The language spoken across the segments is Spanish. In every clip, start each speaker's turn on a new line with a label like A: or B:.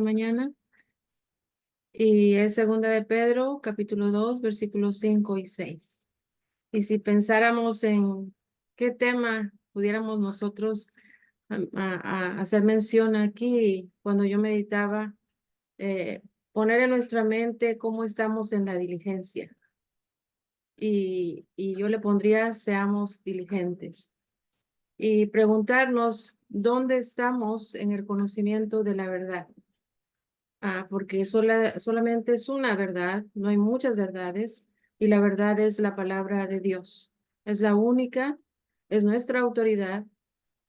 A: Mañana, y es segunda de Pedro, capítulo 2, versículos 5 y 6. Y si pensáramos en qué tema pudiéramos nosotros hacer mención aquí, cuando yo meditaba, poner en nuestra mente cómo estamos en la diligencia. Y yo le pondría, seamos diligentes. Y preguntarnos dónde estamos en el conocimiento de la verdad. Porque solamente es una verdad, no hay muchas verdades, y la verdad es la palabra de Dios. Es la única, es nuestra autoridad,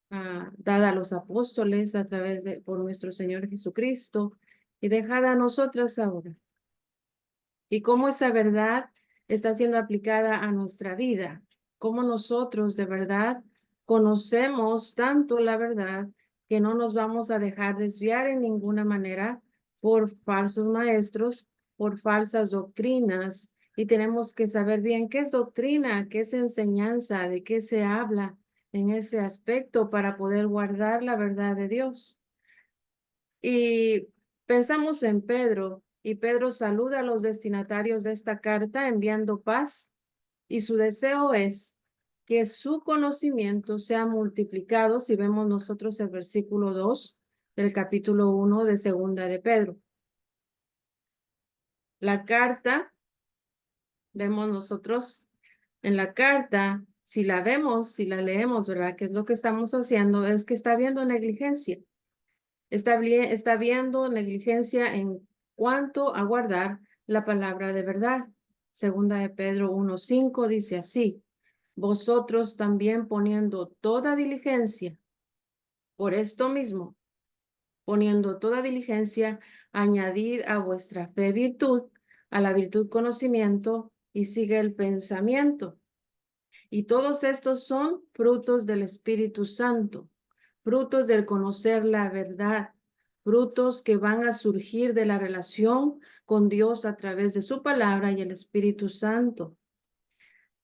A: dada a los apóstoles a través por nuestro Señor Jesucristo, y dejada a nosotras ahora. Y cómo esa verdad está siendo aplicada a nuestra vida, cómo nosotros de verdad conocemos tanto la verdad que no nos vamos a dejar desviar en ninguna manera por falsos maestros, por falsas doctrinas, y tenemos que saber bien qué es doctrina, qué es enseñanza, de qué se habla en ese aspecto para poder guardar la verdad de Dios. Y pensamos en Pedro, y Pedro saluda a los destinatarios de esta carta enviando paz, y su deseo es que su conocimiento sea multiplicado, si vemos nosotros el versículo 2 del capítulo 1 de segunda de Pedro. La carta, vemos nosotros en la carta, si la vemos, si la leemos, ¿verdad? ¿Qué es lo que estamos haciendo? Es que está habiendo negligencia. Está viendo negligencia en cuanto a guardar la palabra de verdad. Segunda de Pedro 1:5 dice así: vosotros también poniendo toda diligencia, por esto mismo, poniendo toda diligencia, añadid a vuestra fe virtud, a la virtud conocimiento, y sigue el pensamiento. Y todos estos son frutos del Espíritu Santo, frutos del conocer la verdad, frutos que van a surgir de la relación con Dios a través de su palabra y el Espíritu Santo.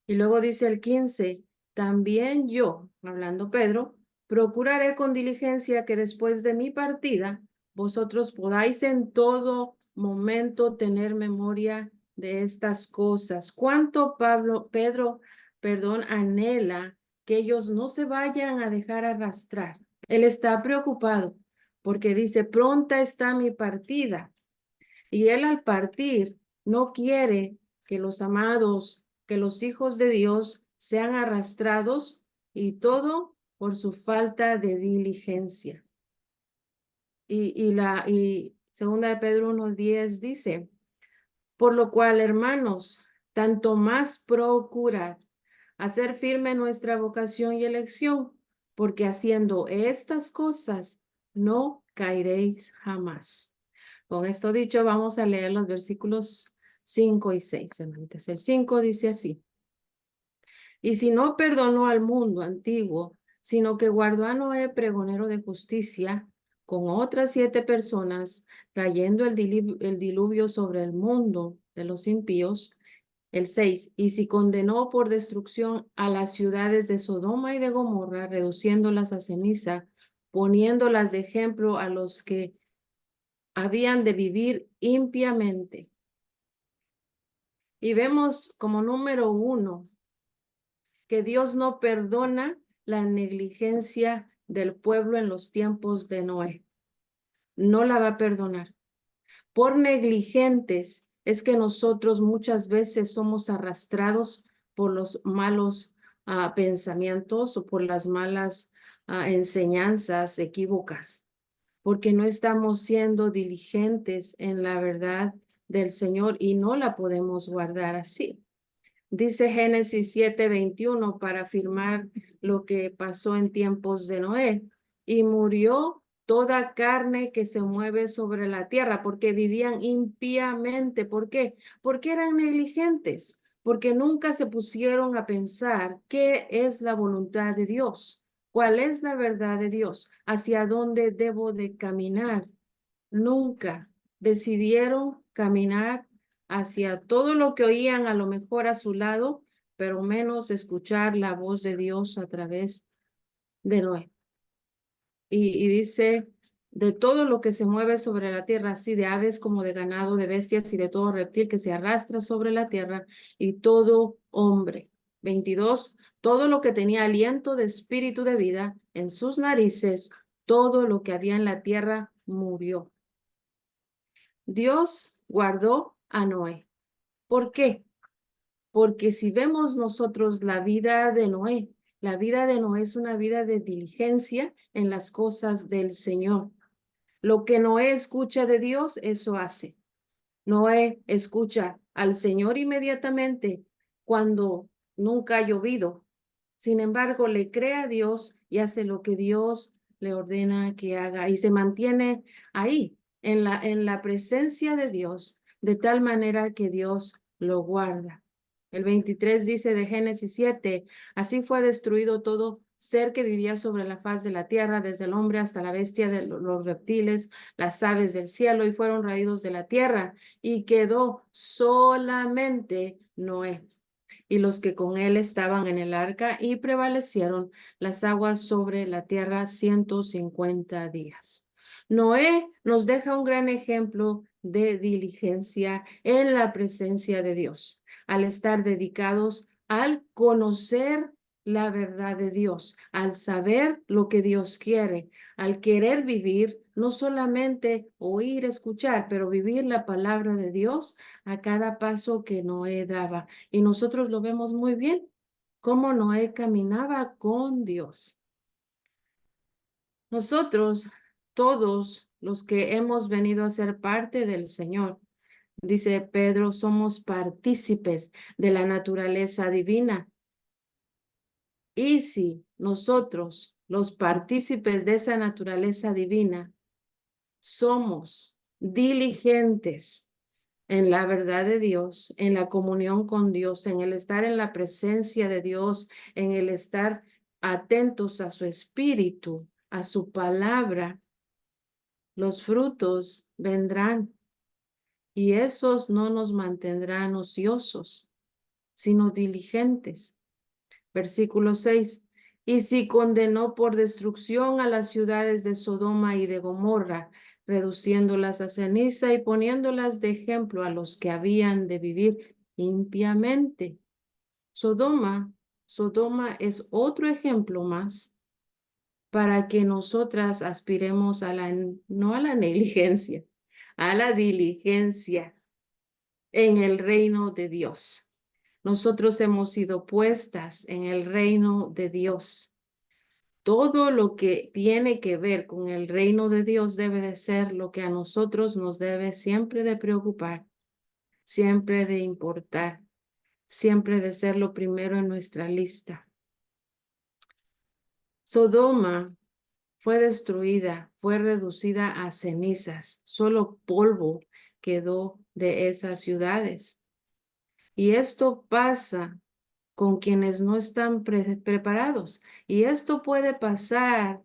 A: Y luego dice el 15, también yo, hablando Pedro, procuraré con diligencia que después de mi partida vosotros podáis en todo momento tener memoria de estas cosas. ¿Cuánto Pedro, anhela que ellos no se vayan a dejar arrastrar? Él está preocupado porque dice, pronta está mi partida. Y él al partir no quiere que los amados, que los hijos de Dios sean arrastrados, y todo por su falta de diligencia. Y segunda de Pedro 1:10 dice, por lo cual, hermanos, tanto más procurad hacer firme nuestra vocación y elección, porque haciendo estas cosas no caeréis jamás. Con esto dicho, vamos a leer los versículos 5 y 6, hermanitas. El 5 dice así: y si no perdonó al mundo antiguo, sino que guardó a Noé pregonero de justicia, con otras 7 personas, trayendo el diluvio sobre el mundo de los impíos. El 6, y si condenó por destrucción a las ciudades de Sodoma y de Gomorra, reduciéndolas a ceniza, poniéndolas de ejemplo a los que habían de vivir impiamente. Y vemos como número 1 que Dios no perdona la negligencia del pueblo en los tiempos de Noé. No la va a perdonar. Por negligentes es que nosotros muchas veces somos arrastrados por los malos pensamientos o por las malas enseñanzas equívocas, porque no estamos siendo diligentes en la verdad del Señor y no la podemos guardar así. Dice Génesis 7:21 para afirmar lo que pasó en tiempos de Noé. Y murió toda carne que se mueve sobre la tierra, porque vivían impíamente. ¿Por qué? Porque eran negligentes, porque nunca se pusieron a pensar qué es la voluntad de Dios, cuál es la verdad de Dios, hacia dónde debo de caminar. Nunca decidieron caminar hacia todo lo que oían a lo mejor a su lado, pero menos escuchar la voz de Dios a través de Noé. Y dice de todo lo que se mueve sobre la tierra, así de aves como de ganado, de bestias y de todo reptil que se arrastra sobre la tierra, y todo hombre. 22. Todo lo que tenía aliento de espíritu de vida en sus narices, todo lo que había en la tierra murió. Dios guardó a Noé. ¿Por qué? Porque si vemos nosotros la vida de Noé es una vida de diligencia en las cosas del Señor. Lo que Noé escucha de Dios, eso hace. Noé escucha al Señor inmediatamente cuando nunca ha llovido. Sin embargo, le cree a Dios y hace lo que Dios le ordena que haga y se mantiene ahí, en la presencia de Dios, de tal manera que Dios lo guarda. El 23 dice de Génesis 7, así fue destruido todo ser que vivía sobre la faz de la tierra, desde el hombre hasta la bestia de los reptiles, las aves del cielo, y fueron raídos de la tierra, y quedó solamente Noé y los que con él estaban en el arca, y prevalecieron las aguas sobre la tierra 150 días. Noé nos deja un gran ejemplo de diligencia en la presencia de Dios, al estar dedicados al conocer la verdad de Dios, al saber lo que Dios quiere, al querer vivir, no solamente oír, escuchar, pero vivir la palabra de Dios a cada paso que Noé daba. Y nosotros lo vemos muy bien, cómo Noé caminaba con Dios. Nosotros, todos los que hemos venido a ser parte del Señor, dice Pedro, somos partícipes de la naturaleza divina. Y si nosotros, los partícipes de esa naturaleza divina, somos diligentes en la verdad de Dios, en la comunión con Dios, en el estar en la presencia de Dios, en el estar atentos a su espíritu, a su palabra, los frutos vendrán y esos no nos mantendrán ociosos, sino diligentes. Versículo 6. Y si condenó por destrucción a las ciudades de Sodoma y de Gomorra, reduciéndolas a ceniza y poniéndolas de ejemplo a los que habían de vivir limpiamente. Sodoma es otro ejemplo más para que nosotras aspiremos no a la negligencia, a la diligencia en el reino de Dios. Nosotros hemos sido puestas en el reino de Dios. Todo lo que tiene que ver con el reino de Dios debe de ser lo que a nosotros nos debe siempre de preocupar, siempre de importar, siempre de ser lo primero en nuestra lista. Sodoma fue destruida, fue reducida a cenizas, solo polvo quedó de esas ciudades. Y esto pasa con quienes no están preparados. Y esto puede pasar,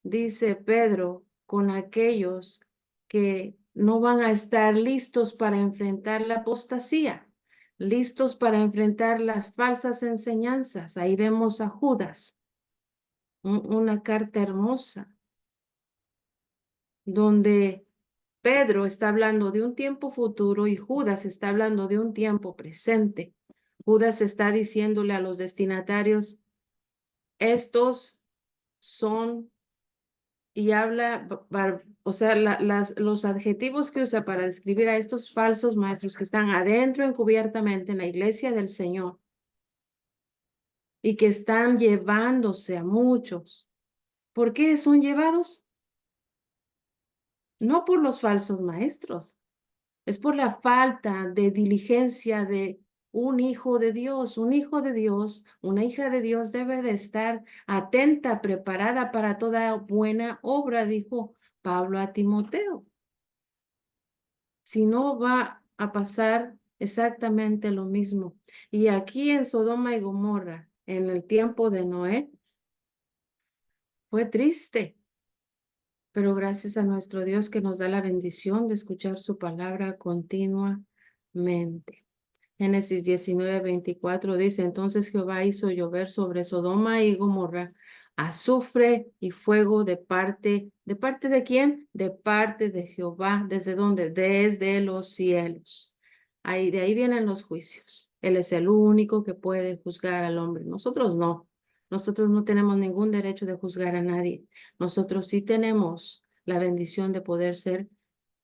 A: dice Pedro, con aquellos que no van a estar listos para enfrentar la apostasía, listos para enfrentar las falsas enseñanzas. Ahí vemos a Judas, una carta hermosa, donde Pedro está hablando de un tiempo futuro y Judas está hablando de un tiempo presente. Judas está diciéndole a los destinatarios, estos son, y habla, o sea, los adjetivos que usa para describir a estos falsos maestros que están adentro encubiertamente en la iglesia del Señor y que están llevándose a muchos. ¿Por qué son llevados? No por los falsos maestros, es por la falta de diligencia de un hijo de Dios. Un hijo de Dios, una hija de Dios debe de estar atenta, preparada para toda buena obra, dijo Pablo a Timoteo. Si no, va a pasar exactamente lo mismo. Y aquí en Sodoma y Gomorra, en el tiempo de Noé, fue triste. Pero gracias a nuestro Dios que nos da la bendición de escuchar su palabra continuamente. Génesis 19:24 dice, entonces Jehová hizo llover sobre Sodoma y Gomorra azufre y fuego ¿de parte de quién? De parte de Jehová. ¿Desde dónde? Desde los cielos. Ahí, de ahí vienen los juicios. Él es el único que puede juzgar al hombre. Nosotros no. Nosotros no tenemos ningún derecho de juzgar a nadie. Nosotros sí tenemos la bendición de poder ser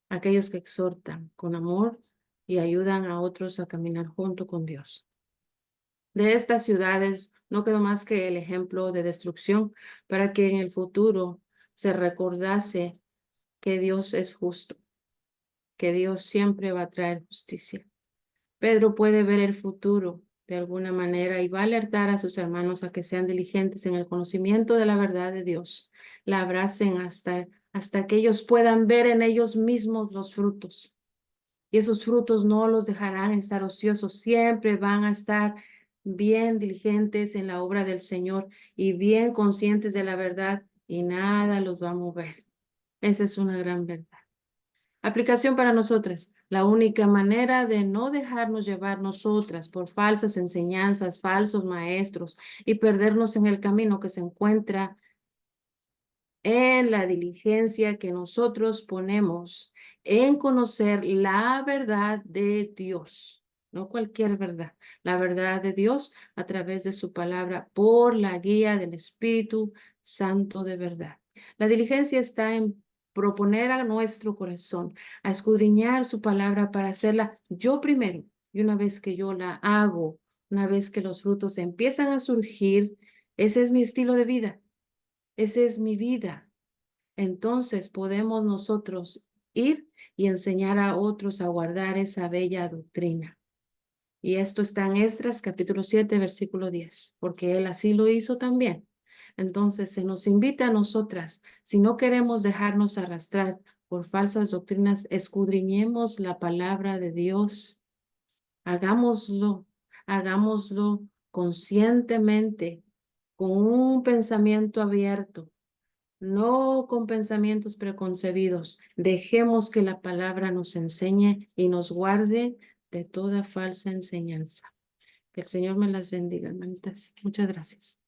A: aquellos que exhortan con amor y ayudan a otros a caminar junto con Dios. De estas ciudades no quedó más que el ejemplo de destrucción para que en el futuro se recordase que Dios es justo, que Dios siempre va a traer justicia. Pedro puede ver el futuro de alguna manera y va a alertar a sus hermanos a que sean diligentes en el conocimiento de la verdad de Dios, la abracen hasta que ellos puedan ver en ellos mismos los frutos. Y esos frutos no los dejarán estar ociosos, siempre van a estar bien diligentes en la obra del Señor y bien conscientes de la verdad y nada los va a mover. Esa es una gran verdad. Aplicación para nosotras. La única manera de no dejarnos llevar nosotras por falsas enseñanzas, falsos maestros y perdernos en el camino que se encuentra en la diligencia que nosotros ponemos en conocer la verdad de Dios, no cualquier verdad, la verdad de Dios a través de su palabra por la guía del Espíritu Santo de verdad. La diligencia está en proponer a nuestro corazón, a escudriñar su palabra para hacerla yo primero. Y una vez que yo la hago, una vez que los frutos empiezan a surgir, ese es mi estilo de vida. Esa es mi vida. Entonces podemos nosotros ir y enseñar a otros a guardar esa bella doctrina. Y esto está en Esdras capítulo 7, versículo 10, porque él así lo hizo también. Entonces se nos invita a nosotras, si no queremos dejarnos arrastrar por falsas doctrinas, escudriñemos la palabra de Dios. Hagámoslo, hagámoslo conscientemente, con un pensamiento abierto, no con pensamientos preconcebidos. Dejemos que la palabra nos enseñe y nos guarde de toda falsa enseñanza. Que el Señor me las bendiga, hermanitas. Muchas gracias.